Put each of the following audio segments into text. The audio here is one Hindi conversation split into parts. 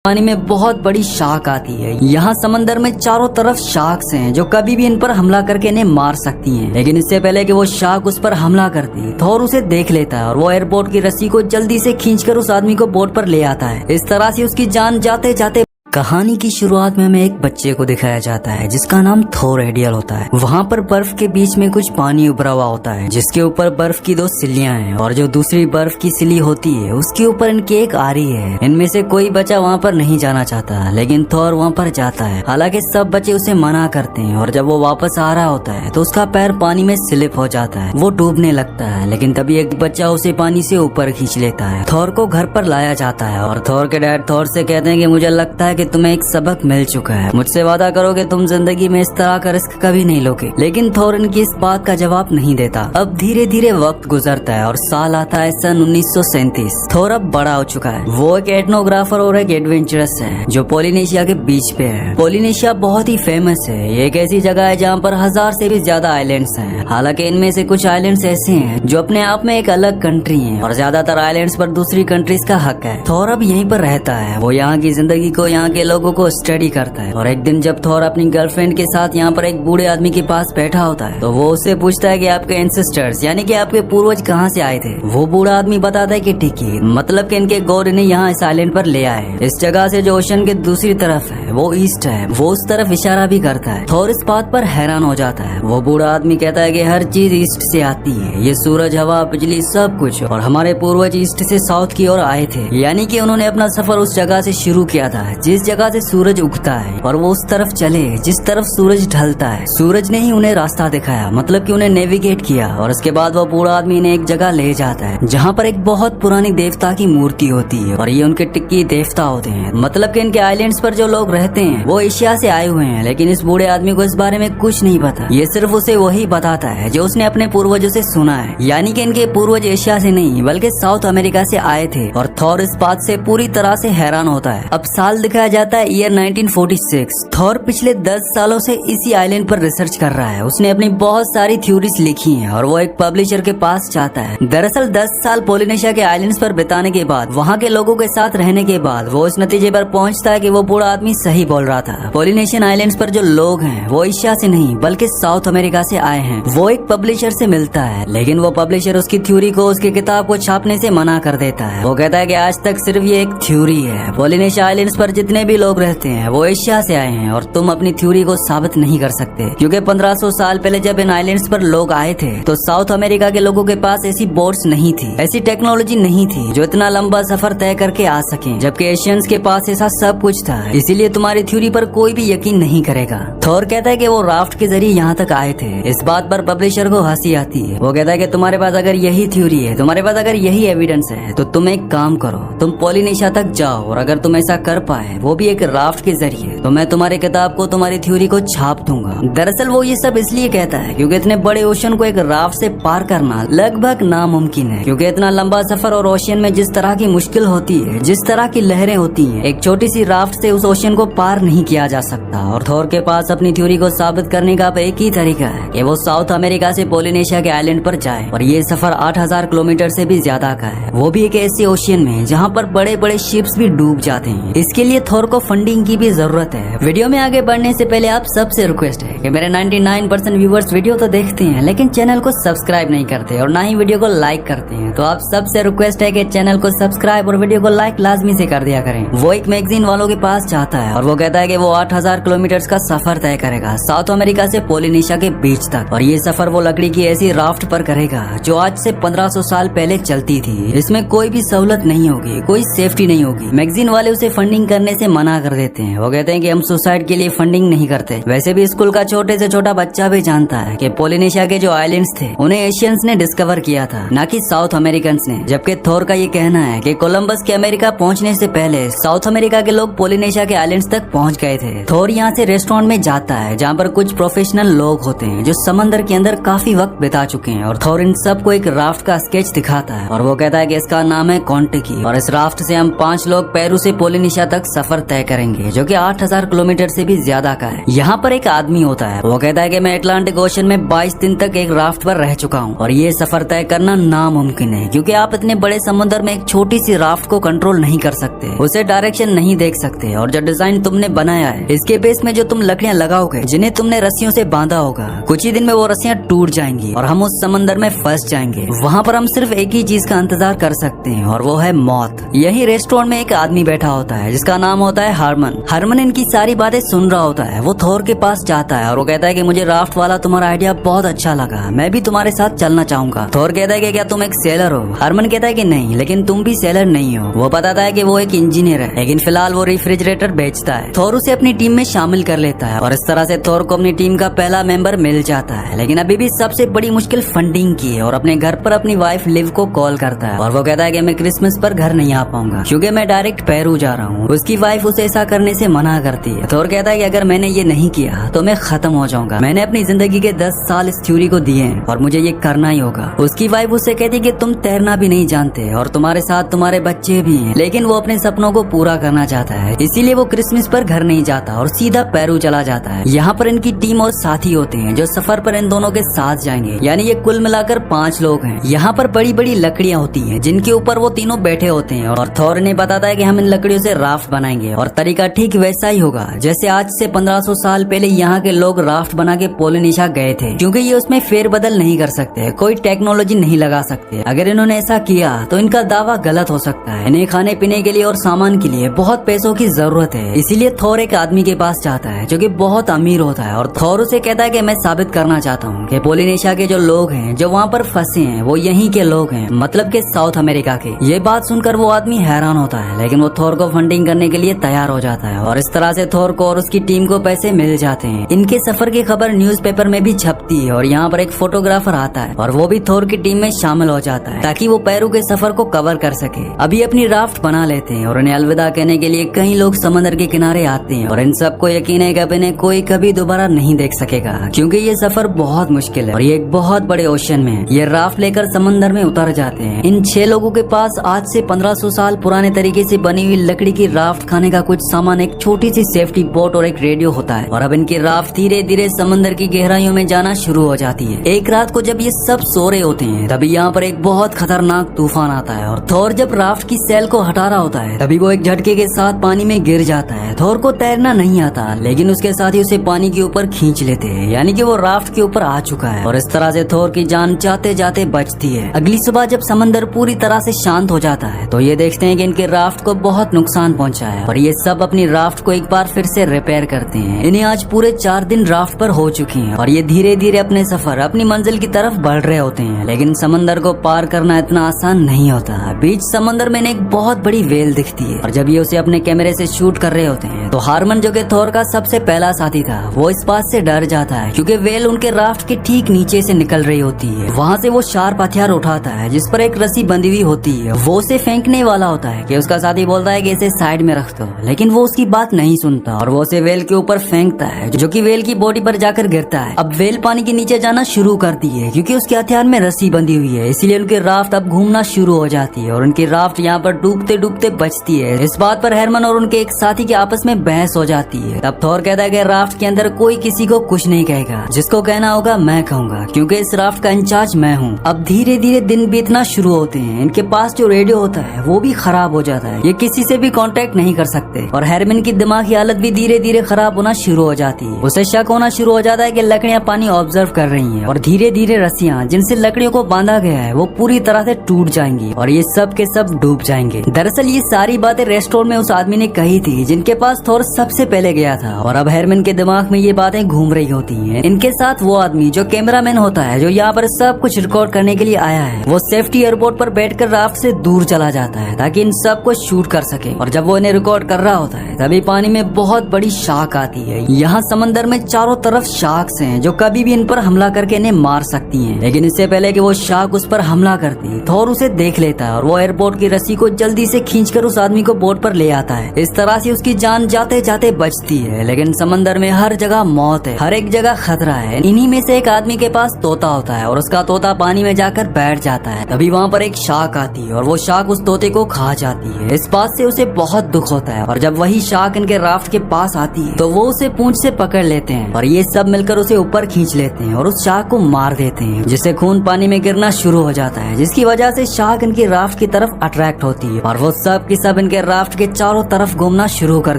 पानी में बहुत बड़ी शार्क आती है। यहाँ समंदर में चारों तरफ शार्क्स हैं जो कभी भी इन पर हमला करके इन्हें मार सकती हैं। लेकिन इससे पहले कि वो शार्क उस पर हमला करती, थोर उसे देख लेता है और वो एयरपोर्ट की रस्सी को जल्दी से खींचकर उस आदमी को बोट पर ले आता है। इस तरह से उसकी जान जाते जाते कहानी की शुरुआत में हमें एक बच्चे को दिखाया जाता है जिसका नाम थोर एडियल होता है। वहाँ पर बर्फ के बीच में कुछ पानी उभरा हुआ होता है जिसके ऊपर बर्फ की 2 सिल्लियां हैं और जो दूसरी बर्फ की सिली होती है उसके ऊपर इनकी एक आरी है। इनमें से कोई बच्चा वहाँ पर नहीं जाना चाहता लेकिन थोर वहाँ पर जाता है। हालांकि सब बच्चे उसे मना करते हैं और जब वो वापस आ रहा होता है तो उसका पैर पानी में स्लिप हो जाता है, वो डूबने लगता है। लेकिन तभी एक बच्चा उसे पानी से ऊपर खींच लेता है। थोर को घर पर लाया जाता है और थोर के डैड थोर से कहते हैं कि मुझे लगता है कि तुम्हें एक सबक मिल चुका है, मुझसे वादा करो कि तुम जिंदगी में इस तरह का रिस्क कभी नहीं लोगे। लेकिन थोर इनकी इस बात का जवाब नहीं देता। अब धीरे धीरे वक्त गुजरता है और साल आता है सन 1937। थोर अब बड़ा हो चुका है। वो एक एथनोग्राफर और एक एडवेंचरस है जो पोलिनेशिया के बीच पे है। पोलिनेशिया बहुत ही फेमस है। ये एक ऐसी जगह है जहाँ पर 1000 से भी ज्यादा आइलैंड्स हैं। हालांकि इनमें से कुछ आइलैंड्स ऐसे हैं जो अपने आप में एक अलग कंट्री हैं और ज्यादातर आइलैंड्स पर दूसरी कंट्रीज का हक है। थोर अब यहीं पर रहता है। वो यहाँ की जिंदगी को, यहाँ के लोगों को स्टडी करता है। और एक दिन जब थोर अपनी गर्लफ्रेंड के साथ यहाँ पर एक बूढ़े आदमी के पास बैठा होता है तो वो उससे पूछता है कि आपके एंसेस्टर्स यानी कि आपके पूर्वज कहाँ से आए थे। वो बूढ़ा आदमी बताता है कि टिकी, मतलब कि इनके गॉड इन्हें यहाँ इस आइलैंड पर ले आए। इस जगह से जो ओशन के दूसरी तरफ है वो ईस्ट है। वो उस तरफ इशारा भी करता है। थोर इस बात पर हैरान हो जाता है। वो बूढ़ा आदमी कहता है कि हर चीज ईस्ट से आती है, ये सूरज, हवा, बिजली, सब कुछ। और हमारे पूर्वज ईस्ट से साउथ की ओर आए थे, यानी कि उन्होंने अपना सफर उस जगह से शुरू किया था जिस जगह से सूरज उगता है और वो उस तरफ चले जिस तरफ सूरज ढलता है। सूरज ने ही उन्हें रास्ता दिखाया, मतलब कि उन्हें नेविगेट किया। और उसके बाद वो बूढ़ा आदमी इन्हें एक जगह ले जाता है जहाँ पर एक बहुत पुरानी देवता की मूर्ति होती है और ये उनके टिक्की देवता होते हैं। मतलब कि इनके आइलैंड्स पर जो लोग रहते हैं वो एशिया से आए हुए हैं। लेकिन इस बूढ़े आदमी को इस बारे में कुछ नहीं पता। ये सिर्फ उसे वही बताता है जो उसने अपने पूर्वजों से सुना है, यानी कि इनके पूर्वज एशिया से नहीं बल्कि साउथ अमेरिका से आए थे। और थोर इस बात से पूरी तरह से हैरान होता है। अब साल दिखाया जाता है ईयर 1946। थोर पिछले 10 सालों से इसी आइलैंड पर रिसर्च कर रहा है। उसने अपनी बहुत सारी थ्योरीज लिखी हैं और वो एक पब्लिशर के पास जाता है। दरअसल 10 साल पोलिनेशिया के आइलैंड्स पर बिताने के बाद, वहाँ के लोगों के साथ रहने के बाद वो इस नतीजे पर पहुँचता है कि वो बूढ़ा आदमी सही बोल रहा था। पोलिनेशियन आइलैंड्स पर जो लोग हैं वो एशिया से नहीं बल्कि साउथ अमेरिका से आए हैं। वो एक पब्लिशर से मिलता है लेकिन वो पब्लिशर उसकी थ्योरी को, उसकी किताब को छापने से मना कर देता है। वो कहता है कि आज तक सिर्फ ये एक थ्योरी है। पोलिनेशिया आइलैंड्स पर जितने भी लोग रहते हैं वो एशिया से आए हैं और तुम अपनी थ्योरी को साबित नहीं कर सकते, क्योंकि 1500 साल पहले जब इन आइलैंड्स पर लोग आए थे तो साउथ अमेरिका के लोगों के पास ऐसी बोट्स नहीं थी, ऐसी टेक्नोलॉजी नहीं थी जो इतना लंबा सफर तय करके आ सके, जबकि एशियंस के पास ऐसा सब कुछ था। इसीलिए तुम्हारी थ्योरी पर कोई भी यकीन नहीं करेगा। थोर कहता है कि वो राफ्ट के जरिए यहाँ तक आए थे। इस बात पर पब्लिशर को हंसी आती है। वो कहता है कि तुम्हारे पास अगर यही थ्योरी है, तुम्हारे पास अगर यही एविडेंस है तो तुम एक काम करो, तुम पोलिनेशिया तक जाओ और अगर तुम ऐसा कर पाए, वो भी एक राफ्ट के जरिए, तो मैं तुम्हारी किताब को, तुम्हारी थ्योरी को छाप दूंगा। दरअसल वो ये सब इसलिए कहता है क्योंकि इतने बड़े ओशन को एक राफ्ट से पार करना लगभग नामुमकिन है, क्योंकि इतना लंबा सफर और ओशन में जिस तरह की मुश्किल होती है, जिस तरह की लहरें होती हैं, एक छोटी सी राफ्ट से उस ओशन को पार नहीं किया जा सकता। और थोर के पास अपनी थ्योरी को साबित करने का एक ही तरीका है कि वो साउथ अमेरिका से पोलिनेशिया के आइलैंड पर जाए और ये सफर 8000 किलोमीटर से भी ज्यादा का है, वो भी एक ऐसे ओशन में जहाँ पर बड़े बड़े शिप्स भी डूब जाते हैं। इसके लिए थोर को फंडिंग की भी जरूरत है। वीडियो में आगे बढ़ने से पहले आप सबसे रिक्वेस्ट है कि मेरे 99% व्यूवर्स वीडियो तो देखते हैं लेकिन चैनल को सब्सक्राइब नहीं करते और ना ही वीडियो को लाइक करते हैं। तो आप सबसे रिक्वेस्ट है कि चैनल को सब्सक्राइब और वीडियो को लाइक लाजमी से कर दिया करें। वो एक मैगजीन वालों के पास जाता है और वो कहता है कि वो 8000 किलोमीटर का सफर तय करेगा साउथ अमेरिका से पोलिनेशिया के बीच तक। और ये सफर वो लकड़ी की ऐसी राफ्ट पर करेगा जो आज से 1500 साल पहले चलती थी। इसमें कोई भी सहूलत नहीं होगी, कोई सेफ्टी नहीं होगी। मैगजीन वाले उसे फंडिंग करने से मना कर देते हैं। वो कहते हैं कि हम सुसाइड के लिए फंडिंग नहीं करते। वैसे भी स्कूल का छोटे से छोटा बच्चा भी जानता है कि पोलिनेशिया के जो आइलैंड्स थे उन्हें एशियंस ने डिस्कवर किया था, ना कि साउथ अमेरिकन्स ने। जबकि थोर का ये कहना है कि कोलंबस के अमेरिका पहुंचने से पहले साउथ अमेरिका के लोग पोलिनेशिया के आइलैंड्स तक पहुंच गए थे। थोर यहाँ से रेस्टोरेंट में जाता है जहाँ पर कुछ प्रोफेशनल लोग होते हैं जो समंदर के अंदर काफी वक्त बिता चुके हैं और थोर इन सबको एक राफ्ट का स्केच दिखाता है और वो कहता है कि इसका नाम है कॉन्टिकी और इस राफ्ट से हम 5 लोग पेरू से पोलिनेशिया तक सफर सफर तय करेंगे जो कि 8000 किलोमीटर से भी ज्यादा का है। यहाँ पर एक आदमी होता है, वो कहता है कि मैं अटलांटिक ओशन में 22 दिन तक एक राफ्ट पर रह चुका हूँ और ये सफर तय करना नामुमकिन है, क्योंकि आप इतने बड़े समुद्र में एक छोटी सी राफ्ट को कंट्रोल नहीं कर सकते, उसे डायरेक्शन नहीं देख सकते, और जो डिजाइन तुमने बनाया है इसके बेस में जो तुम लकड़ियाँ लगाओगे जिन्हें तुमने रस्सियों से बांधा होगा, कुछ ही दिन में वो रस्सियाँ टूट जाएंगी और हम उस समंदर में फंस जाएंगे। वहाँ पर हम सिर्फ एक ही चीज का इंतजार कर सकते हैं और वो है मौत। यही रेस्टोरेंट में एक आदमी बैठा होता है जिसका नाम होता है हारमन। हारमन इनकी सारी बातें सुन रहा होता है। वो थोर के पास जाता है और वो कहता है कि मुझे राफ्ट वाला तुम्हारा आइडिया बहुत अच्छा लगा, मैं भी तुम्हारे साथ चलना चाहूंगा। थोर कहता है कि क्या तुम एक सेलर हो? हारमन कहता है कि नहीं, लेकिन तुम भी सेलर नहीं हो। वो बताता है कि वो एक इंजीनियर है, लेकिन फिलहाल वो रेफ्रिजरेटर बेचता है। थोर उसे अपनी टीम में शामिल कर लेता है और इस तरह से थोर को अपनी टीम का पहला मेंबर मिल जाता है। लेकिन अभी भी सबसे बड़ी मुश्किल फंडिंग की है और अपने घर पर अपनी वाइफ लिव को कॉल करता है और वो कहता है कि मैं क्रिसमस पर घर नहीं आ पाऊंगा क्योंकि मैं डायरेक्ट पेरू जा रहा हूँ। उसकी वाइफ उसे ऐसा करने से मना करती है। थोर कहता है कि अगर मैंने ये नहीं किया तो मैं खत्म हो जाऊंगा, मैंने अपनी जिंदगी के 10 साल इस थ्योरी को दिए हैं और मुझे ये करना ही होगा। उसकी वाइफ उससे कहती है कि तुम तैरना भी नहीं जानते और तुम्हारे साथ तुम्हारे बच्चे भी हैं, लेकिन वो अपने सपनों को पूरा करना चाहता है, इसीलिए वो क्रिसमस पर घर नहीं जाता और सीधा पेरू चला जाता है। यहाँ पर इनकी टीम और साथी होते हैं जो सफर पर इन दोनों के साथ जाएंगे, यानी ये कुल मिलाकर 5 लोग हैं। यहाँ पर बड़ी बड़ी लकड़ियाँ होती हैं जिनके ऊपर वो तीनों बैठे होते हैं और थोर ने बताता है कि हम इन लकड़ियों से राफ्ट बनाएंगे और तरीका ठीक वैसा ही होगा जैसे आज से 1500 साल पहले यहाँ के लोग राफ्ट बना के पोलिनेशिया गए थे, क्योंकि ये उसमें फेरबदल नहीं कर सकते, कोई टेक्नोलॉजी नहीं लगा सकते। अगर इन्होंने ऐसा किया तो इनका दावा गलत हो सकता है। इन्हें खाने पीने के लिए और सामान के लिए बहुत पैसों की जरूरत है, इसीलिए थोर एक आदमी के पास जाता है जो कि बहुत अमीर होता है और थोर उसे कहता है कि मैं साबित करना चाहता हूँ कि पोलिनेशिया के जो लोग हैं जो वहाँ पर फंसे हैं वो यहीं के लोग हैं, मतलब के साउथ अमेरिका के। ये बात सुनकर वो आदमी हैरान होता है, लेकिन वो थोर को फंडिंग करने के लिए तैयार हो जाता है और इस तरह से थोर को और उसकी टीम को पैसे मिल जाते हैं। इनके सफर की खबर न्यूज़पेपर में भी छपती है और यहाँ पर एक फोटोग्राफर आता है और वो भी थोर की टीम में शामिल हो जाता है ताकि वो पेरू के सफर को कवर कर सके। अभी अपनी राफ्ट बना लेते हैं और उन्हें अलविदा कहने के लिए कई लोग समंदर के किनारे आते हैं और इन सबको यकीन है कि अब इन्हें कोई कभी दोबारा नहीं देख सकेगा, क्योंकि ये सफर बहुत मुश्किल है और ये एक बहुत बड़े ओशन में है। ये राफ्ट लेकर समंदर में उतर जाते हैं। इन 6 लोगों के पास आज से 1500 साल पुराने तरीके से बनी हुई लकड़ी की राफ्ट, खाने का कुछ सामान, एक छोटी सी सेफ्टी बोट और एक रेडियो होता है और अब इनकी राफ्ट धीरे धीरे समंदर की गहराइयों में जाना शुरू हो जाती है। एक रात को जब ये सब सो रहे होते हैं तभी यहाँ पर एक बहुत खतरनाक तूफान आता है और थोर जब राफ्ट की सेल को हटा रहा होता है तभी वो एक झटके के साथ पानी में गिर जाता है। थोर को तैरना नहीं आता, लेकिन उसके साथ ही उसे पानी के ऊपर खींच लेते हैं, यानी कि वो राफ्ट के ऊपर आ चुका है और इस तरह से थोर की जान जाते जाते बचती है। अगली सुबह जब समंदर पूरी तरह से शांत हो जाता है तो ये देखते हैं कि इनके राफ्ट को बहुत नुकसान पहुंचा है और ये सब अपनी राफ्ट को एक बार फिर से रिपेयर करते हैं। इन्हें आज पूरे 4 दिन राफ्ट पर हो चुके हैं और ये धीरे धीरे अपने सफर, अपनी मंजिल की तरफ बढ़ रहे होते हैं, लेकिन समंदर को पार करना इतना आसान नहीं होता। बीच समंदर में इन्हें एक बहुत बड़ी वेल दिखती है और जब ये उसे अपने कैमरे से शूट कर रहे होते हैं तो हारमन, जो कि थोर का सबसे पहला साथी था, वो इस बात से डर जाता है क्योंकि वेल उनके राफ्ट के ठीक नीचे से निकल रही होती है। वहाँ से वो शार्प हथियार उठाता है जिस पर एक रस्सी बंधी हुई होती है। वो उसे फेंकने वाला होता है कि उसका साथी बोलता है कि इसे साइड में रख दो, लेकिन वो उसकी बात नहीं सुनता और वो उसे वेल के ऊपर फेंकता है जो कि वेल की बॉडी पर जाकर गिरता है। अब वेल पानी के नीचे जाना शुरू करती है क्योंकि उसके हथियार में रस्सी बंधी हुई है, इसलिए उनकी राफ्ट अब घूमना शुरू हो जाती है और उनकी राफ्ट यहाँ पर डूबते डूबते बचती है। इस बात पर हेरमन और उनके एक साथी के आपस में बहस हो जाती है। तब थोर कहता है कि राफ्ट के अंदर कोई किसी को कुछ नहीं कहेगा, जिसको कहना होगा मैं कहूँगा, क्योंकि इस राफ्ट का इंचार्ज मैं हूँ। अब धीरे धीरे दिन बीतना शुरू होते हैं। इनके पास जो रेडियो होता है वो भी खराब हो जाता है, ये किसी से भी कांटेक्ट नहीं कर सकते और हेरमन की दिमागी हालत भी धीरे धीरे खराब होना शुरू हो जाती है। उसे शक होना शुरू हो जाता है कि लकड़ियाँ पानी ऑब्जर्व कर रही हैं और धीरे धीरे रस्सियाँ जिनसे लकड़ियों को बांधा गया है वो पूरी तरह से टूट जाएंगी और ये सब के सब डूब जाएंगे। दरअसल ये सारी बातें रेस्टोरेंट में उस आदमी ने कही थी जिनके पास थोर सबसे पहले गया था और अब हेरमन के दिमाग में ये बातें घूम रही होती हैं। इनके साथ वो आदमी जो कैमरामैन होता है, जो यहाँ पर सब कुछ रिकॉर्ड करने के लिए आया है, वो सेफ्टी एयरपोर्ट पर बैठकर राफ्ट से दूर चला जाता है ताकि इन सब को शूट कर सके। और जब वो इन्हें रिकॉर्ड कर रहा होता है तभी पानी में बहुत बड़ी शार्क आती है। यहाँ समंदर में चारों तरफ शार्क्स हैं जो कभी भी इन पर हमला करके इन्हें मार सकती हैं, लेकिन इससे पहले कि वो शार्क उस पर हमला करती, थोर उसे देख लेता है और वो एयरपोर्ट की रस्सी को जल्दी से खींचकर उस आदमी को बोट पर ले आता है। इस तरह से उसकी जान जाते जाते बचती है, लेकिन समंदर में हर जगह मौत है, हर एक जगह खतरा है। इन्हीं में से एक आदमी के पास तोता होता है और उसका तोता पानी में जाकर बैठ जाता है। तभी वहाँ पर एक शार्क आती है और वो शार्क उस तोते को खा जाती है। इस बात से उसे बहुत दुख होता है और जब वही शार्क इनके राफ्ट के पास आती है तो वो उसे पूंछ से पकड़ लेते हैं और ये सब मिलकर उसे ऊपर खींच लेते हैं और उस शार्क को मार देते हैं, जिससे खून पानी में गिरना शुरू हो जाता है, जिसकी वजह से शार्क इनकी राफ्ट की तरफ अट्रैक्ट होती है और वो सब की सब इनके राफ्ट के चारों तरफ घूमना शुरू कर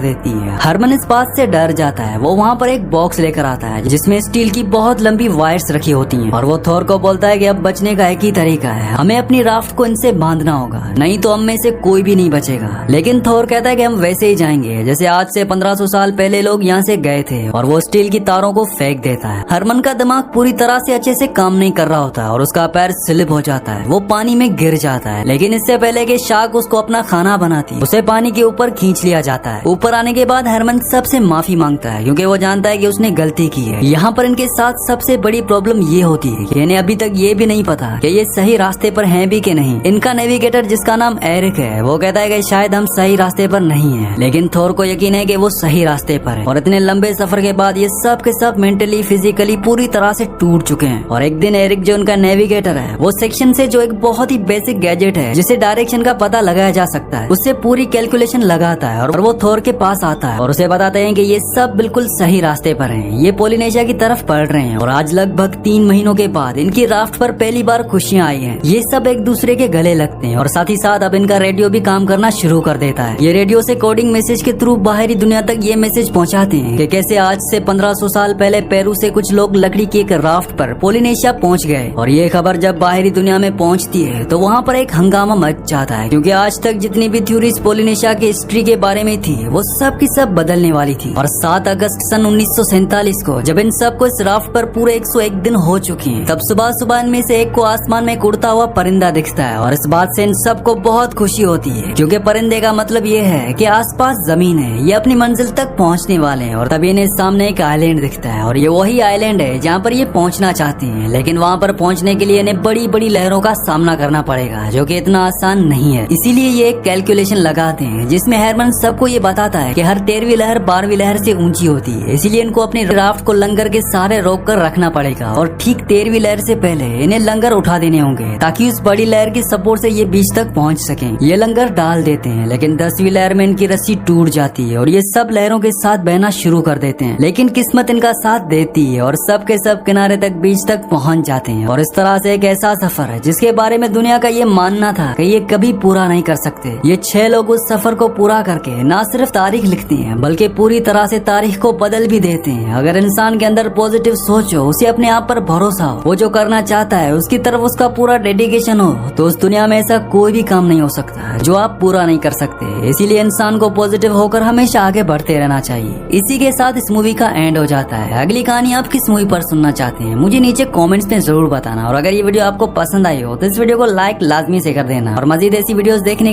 देती है। हरमन इस बात से डर जाता है। वो वहाँ पर एक बॉक्स लेकर आता है जिसमें स्टील की बहुत लंबी वायर्स रखी होती हैं और वो थोर को बोलता है कि अब बचने का एक ही तरीका है, हमें अपनी राफ्ट को इनसे बांधना होगा, नहीं तो हम में से कोई भी नहीं बचेगा। लेकिन थोर कहता है कि हम वैसे ही जाएंगे जैसे आज से 1500 साल पहले लोग यहाँ से गए थे और वो स्टील की तारों को फेंक देता है। हरमन का दिमाग पूरी तरह से अच्छे से काम नहीं कर रहा होता और उसका पैर स्लिप हो जाता है, वो पानी में गिर जाता है। लेकिन इससे पहले कि शार्क उसको अपना खाना बनाती, उसे पानी के ऊपर खींच लिया जाता है। ऊपर आने के बाद हरमन सबसे माफी मांगता है क्योंकि वो जानता है कि उसने गलती की है। यहाँ पर इनके साथ सबसे बड़ी प्रॉब्लम ये होती है कि इन्हें अभी तक ये भी नहीं पता कि ये सही रास्ते पर हैं भी कि नहीं। इनका नेविगेटर जिसका नाम एरिक है वो कहता है कि शायद हम सही रास्ते पर नहीं है, लेकिन थोर को यकीन है कि वो सही रास्ते पर है। और इतने लंबे सफर के बाद ये सब के सब मेंटली फिजिकली पूरी तरह से टूट चुके हैं। और एक दिन एरिक जो उनका नेविगेटर है वो सेक्शन से जो एक बहुत ही बेसिक गैजेट है जिसे डायरेक्शन का पता लगाया जा सकता है उससे पूरी कैलकुलेशन लगाता है और वो थोर के पास आता है और उसे बताते हैं कि ये सब बिल्कुल सही रास्ते पर हैं, ये पोलिनेशिया की तरफ बढ़ रहे हैं और आज लगभग 3 महीनों के बाद इनकी राफ्ट पर पहली बार खुशियां आई हैं। ये सब एक दूसरे के गले लगते हैं और साथ ही साथ अब इनका रेडियो भी काम करना शुरू कर देता है। ये रेडियो से कोडिंग मैसेज के थ्रू बाहरी दुनिया तक ये मैसेज पहुंचाते हैं कि कैसे आज से 1500 साल पहले पेरू से कुछ लोग लकड़ी की एक राफ्ट पर पोलिनेशिया पहुंच गए। और ये खबर जब बाहरी दुनिया में पहुंचती है तो वहाँ पर एक हंगामा मच जाता है क्योंकि आज तक जितनी भी थ्योरीज पोलिनेशिया की हिस्ट्री के बारे में थी वो सब की सब बदलने वाली थी। और 7 अगस्त सन 1947 को जब इन सबको इस राफ्ट पर पूरे 101 दिन हो चुके हैं तब सुबह सुबह इनमें से एक को आसमान में उड़ता हुआ परिंदा दिखता है और इस बात से इन सबको बहुत खुशी होती है क्योंकि परिंदे का मतलब ये है कि आसपास जमीन है, ये अपनी मंजिल तक पहुंचने वाले हैं। और तभी इन्हें सामने एक आइलैंड दिखता है और ये वही आइलैंड है जहाँ पर ये पहुंचना चाहते हैं, लेकिन वहाँ पर पहुंचने के लिए इन्हें बड़ी बड़ी लहरों का सामना करना पड़ेगा जो कि इतना आसान नहीं है। इसीलिए ये एक कैलकुलेशन लगाते हैं जिसमें हरमन सबको ये बताता है कि हर 13वीं लहर 12वीं लहर से ऊंची होती है, इसलिए इनको अपनी राफ्ट को लंगर के सहारे रोक कर रखना पड़ेगा और ठीक 13वीं लहर से पहले इन्हें लंगर उठा देने होंगे ताकि उस बड़ी लहर की सपोर्ट से ये बीच तक पहुंच सके। ये लंगर डाल देते हैं लेकिन 10वीं लहर में इनकी रस्सी टूट जाती है और ये सब लहरों के साथ बहना शुरू कर देते हैं, लेकिन किस्मत इनका साथ देती है और सब के सब किनारे तक बीच तक पहुंच जाते हैं। और इस तरह से एक ऐसा सफर है जिसके बारे में दुनिया का ये मानना था कि ये कभी पूरा नहीं कर सकते। ये 6 लोग उस सफर को पूरा करके न सिर्फ तारीख लिखते हैं बल्कि पूरी तरह से तारीख को बदल भी देते हैं। अगर इंसान के अंदर पॉजिटिव सोच हो, उसे अपने आप पर भरोसा हो, वो जो करना चाहता है उसकी तरफ उसका पूरा डेडिकेशन हो, तो उस दुनिया में ऐसा कोई भी काम नहीं हो सकता जो आप पूरा नहीं कर सकते। इसीलिए इंसान को पॉजिटिव होकर हमेशा आगे बढ़ते रहना चाहिए। इसी के साथ इस मूवी का एंड हो जाता है। अगली कहानी आप किस मूवी पर सुनना चाहते हैं मुझे नीचे कमेंट्स में जरूर बताना और अगर ये वीडियो आपको पसंद आई हो तो इस वीडियो को लाइक लाजमी से कर देना और मजीद ऐसी वीडियोस देखने